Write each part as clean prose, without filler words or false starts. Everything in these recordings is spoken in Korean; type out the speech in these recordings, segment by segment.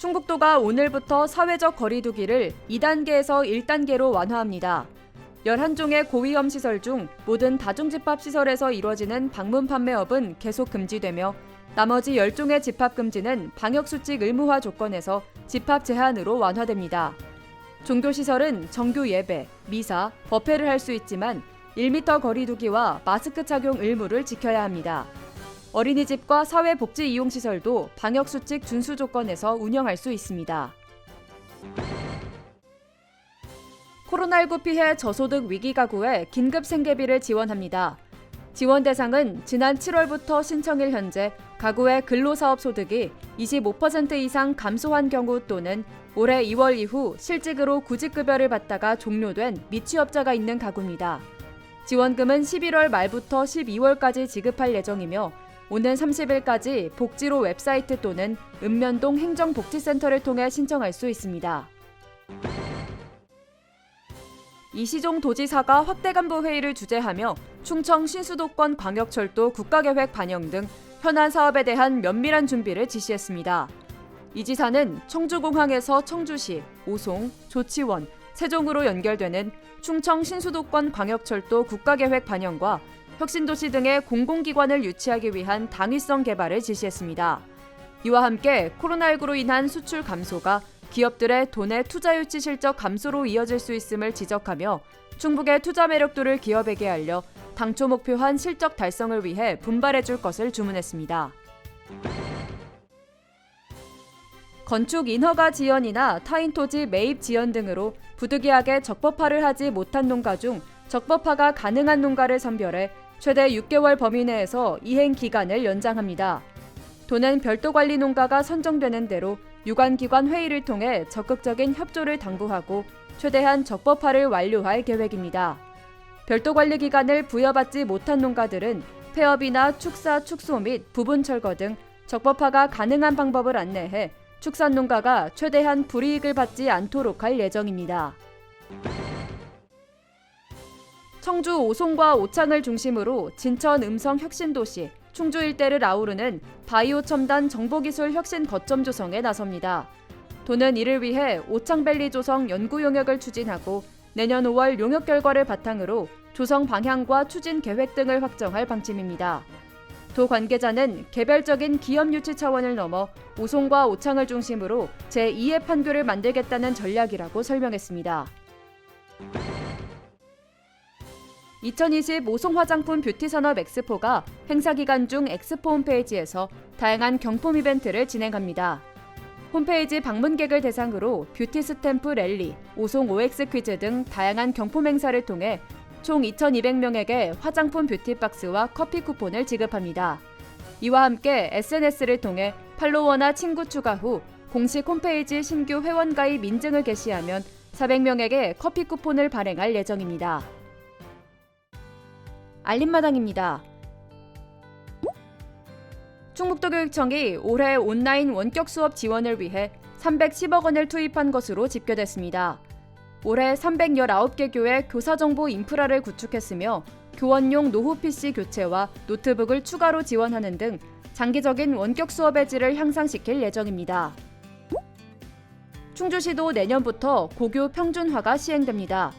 충북도가 오늘부터 사회적 거리 두기를 2단계에서 1단계로 완화합니다. 11종의 고위험 시설 중 모든 다중집합시설에서 이루어지는 방문 판매업은 계속 금지되며 나머지 10종의 집합금지는 방역수칙 의무화 조건에서 집합 제한으로 완화됩니다. 종교시설은 정규 예배, 미사, 법회를 할 수 있지만 1m 거리 두기와 마스크 착용 의무를 지켜야 합니다. 어린이집과 사회복지 이용시설도 방역수칙 준수 조건에서 운영할 수 있습니다. 코로나19 피해 저소득 위기 가구에 긴급 생계비를 지원합니다. 지원 대상은 지난 7월부터 신청일 현재 가구의 근로사업 소득이 25% 이상 감소한 경우 또는 올해 2월 이후 실직으로 구직급여를 받다가 종료된 미취업자가 있는 가구입니다. 지원금은 11월 말부터 12월까지 지급할 예정이며 오는 30일까지 복지로 웹사이트 또는 읍면동 행정복지센터를 통해 신청할 수 있습니다. 이시종 도지사가 확대간부 회의를 주재하며 충청 신수도권 광역철도 국가계획 반영 등 현안 사업에 대한 면밀한 준비를 지시했습니다. 이 지사는 청주공항에서 청주시, 오송, 조치원, 세종으로 연결되는 충청 신수도권 광역철도 국가계획 반영과 혁신도시 등의 공공기관을 유치하기 위한 당위성 개발을 지시했습니다. 이와 함께 코로나19로 인한 수출 감소가 기업들의 도내 투자 유치 실적 감소로 이어질 수 있음을 지적하며 충북의 투자 매력도를 기업에게 알려 당초 목표한 실적 달성을 위해 분발해줄 것을 주문했습니다. 건축 인허가 지연이나 타인 토지 매입 지연 등으로 부득이하게 적법화를 하지 못한 농가 중 적법화가 가능한 농가를 선별해 최대 6개월 범위 내에서 이행 기간을 연장합니다. 도는 별도 관리 농가가 선정되는 대로 유관기관 회의를 통해 적극적인 협조를 당부하고 최대한 적법화를 완료할 계획입니다. 별도 관리 기간을 부여받지 못한 농가들은 폐업이나 축사, 축소 및 부분 철거 등 적법화가 가능한 방법을 안내해 축산농가가 최대한 불이익을 받지 않도록 할 예정입니다. 청주 오송과 오창을 중심으로 진천 음성 혁신도시, 충주 일대를 아우르는 바이오 첨단 정보기술 혁신 거점 조성에 나섭니다. 도는 이를 위해 오창밸리 조성 연구 용역을 추진하고 내년 5월 용역 결과를 바탕으로 조성 방향과 추진 계획 등을 확정할 방침입니다. 도 관계자는 개별적인 기업 유치 차원을 넘어 오송과 오창을 중심으로 제2의 판교를 만들겠다는 전략이라고 설명했습니다. 2020 오송 화장품 뷰티 산업 엑스포가 행사 기간 중 엑스포 홈페이지에서 다양한 경품 이벤트를 진행합니다. 홈페이지 방문객을 대상으로 뷰티 스탬프 랠리, 오송 OX 퀴즈 등 다양한 경품 행사를 통해 총 2,200명에게 화장품 뷰티 박스와 커피 쿠폰을 지급합니다. 이와 함께 SNS를 통해 팔로워나 친구 추가 후 공식 홈페이지 신규 회원 가입 인증을 게시하면 400명에게 커피 쿠폰을 발행할 예정입니다. 알림마당입니다. 충북도교육청이 올해 온라인 원격 수업 지원을 위해 310억 원을 투입한 것으로 집계됐습니다. 올해 319개 교회 교사정보 인프라를 구축했으며 교원용 노후 PC 교체와 노트북을 추가로 지원하는 등 장기적인 원격 수업의 질을 향상시킬 예정입니다. 충주시도 내년부터 고교 평준화가 시행됩니다.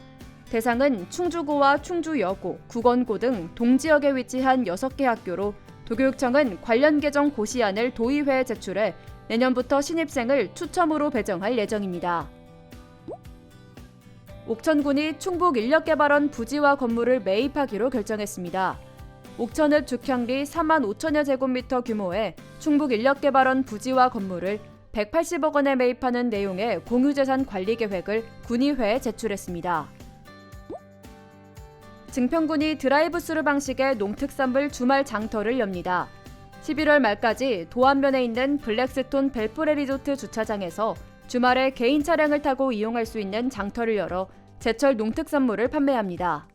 대상은 충주고와 충주여고, 국원고 등 동지역에 위치한 6개 학교로 도교육청은 관련 개정 고시안을 도의회에 제출해 내년부터 신입생을 추첨으로 배정할 예정입니다. 옥천군이 충북인력개발원 부지와 건물을 매입하기로 결정했습니다. 옥천읍 죽향리 4만 5천여 제곱미터 규모의 충북인력개발원 부지와 건물을 180억 원에 매입하는 내용의 공유재산 관리 계획을 군의회에 제출했습니다. 증평군이 드라이브스루 방식의 농특산물 주말 장터를 엽니다. 11월 말까지 도안면에 있는 블랙스톤 벨프레 리조트 주차장에서 주말에 개인 차량을 타고 이용할 수 있는 장터를 열어 제철 농특산물을 판매합니다.